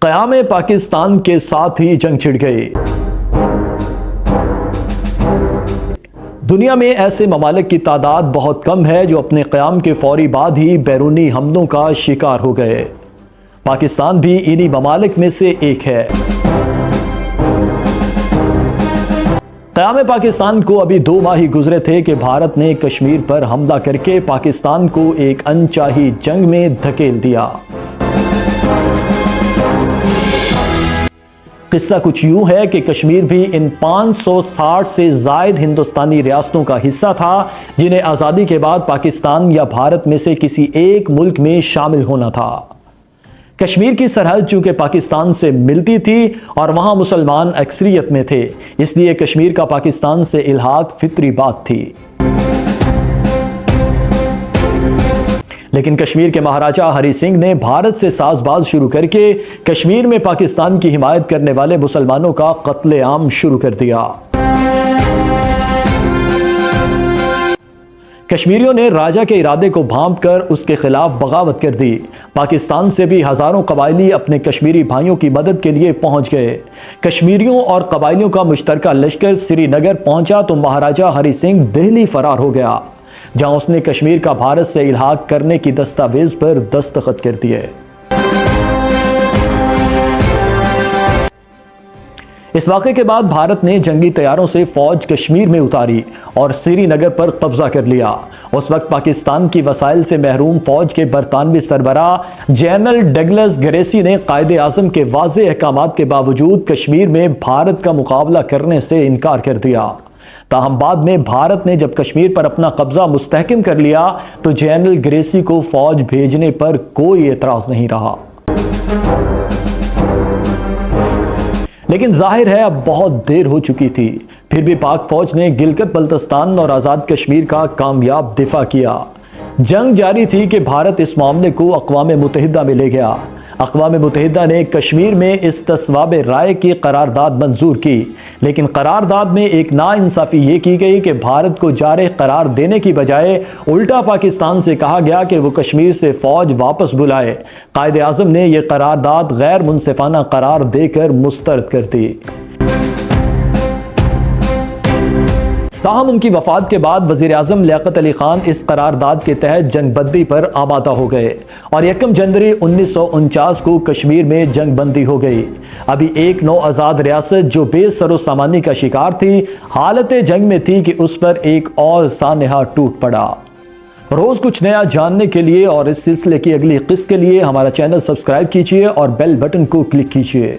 قیام پاکستان کے ساتھ ہی جنگ چھڑ گئی۔ دنیا میں ایسے ممالک کی تعداد بہت کم ہے جو اپنے قیام کے فوری بعد ہی بیرونی حملوں کا شکار ہو گئے۔ پاکستان بھی انہی ممالک میں سے ایک ہے۔ قیام پاکستان کو ابھی 2 ماہ ہی گزرے تھے کہ بھارت نے کشمیر پر حملہ کر کے پاکستان کو ایک انچاہی جنگ میں دھکیل دیا۔ قصہ کچھ یوں ہے کہ کشمیر بھی ان 560 سے زائد ہندوستانی ریاستوں کا حصہ تھا جنہیں آزادی کے بعد پاکستان یا بھارت میں سے کسی ایک ملک میں شامل ہونا تھا۔ کشمیر کی سرحد چونکہ پاکستان سے ملتی تھی اور وہاں مسلمان اکثریت میں تھے، اس لیے کشمیر کا پاکستان سے الحاق فطری بات تھی۔ لیکن کشمیر کے مہاراجہ ہری سنگھ نے بھارت سے ساز باز شروع کر کے کشمیر میں پاکستان کی حمایت کرنے والے مسلمانوں کا قتل عام شروع کر دیا۔ کشمیریوں نے راجہ کے ارادے کو بھانپ کر اس کے خلاف بغاوت کر دی۔ پاکستان سے بھی ہزاروں قبائلی اپنے کشمیری بھائیوں کی مدد کے لیے پہنچ گئے۔ کشمیریوں اور قبائلیوں کا مشترکہ لشکر سری نگر پہنچا تو مہاراجہ ہری سنگھ دہلی فرار ہو گیا، جہاں اس نے کشمیر کا بھارت سے الحاق کرنے کی دستاویز پر دستخط کر دیے۔ اس واقعے کے بعد بھارت نے جنگی طیاروں سے فوج کشمیر میں اتاری اور سری نگر پر قبضہ کر لیا۔ اس وقت پاکستان کی وسائل سے محروم فوج کے برطانوی سربراہ جنرل ڈگلس گریسی نے قائد اعظم کے واضح احکامات کے باوجود کشمیر میں بھارت کا مقابلہ کرنے سے انکار کر دیا۔ تاہم بعد میں بھارت نے جب کشمیر پر اپنا قبضہ مستحکم کر لیا تو جنرل گریسی کو فوج بھیجنے پر کوئی اعتراض نہیں رہا۔ لیکن ظاہر ہے اب بہت دیر ہو چکی تھی، پھر بھی پاک فوج نے گلگت بلتستان اور آزاد کشمیر کا کامیاب دفاع کیا۔ جنگ جاری تھی کہ بھارت اس معاملے کو اقوام متحدہ میں لے گیا۔ اقوام متحدہ نے کشمیر میں استصواب رائے کی قرارداد منظور کی، لیکن قرارداد میں ایک ناانصافی یہ کی گئی کہ بھارت کو جارح قرار دینے کی بجائے الٹا پاکستان سے کہا گیا کہ وہ کشمیر سے فوج واپس بلائے۔ قائد اعظم نے یہ قرارداد غیر منصفانہ قرار دے کر مسترد کر دی۔ تاہم ان کی وفات کے بعد وزیر اعظم لیاقت علی خان اس قرارداد کے تحت جنگ بندی پر آمادہ ہو گئے اور 1 جنوری 1949 کو کشمیر میں جنگ بندی ہو گئی۔ ابھی ایک نو آزاد ریاست جو بے سر و سامانی کا شکار تھی، حالت جنگ میں تھی کہ اس پر ایک اور سانحہ ٹوٹ پڑا۔ روز کچھ نیا جاننے کے لیے اور اس سلسلے کی اگلی قسط کے لیے ہمارا چینل سبسکرائب کیجیے اور بیل بٹن کو کلک کیجیے۔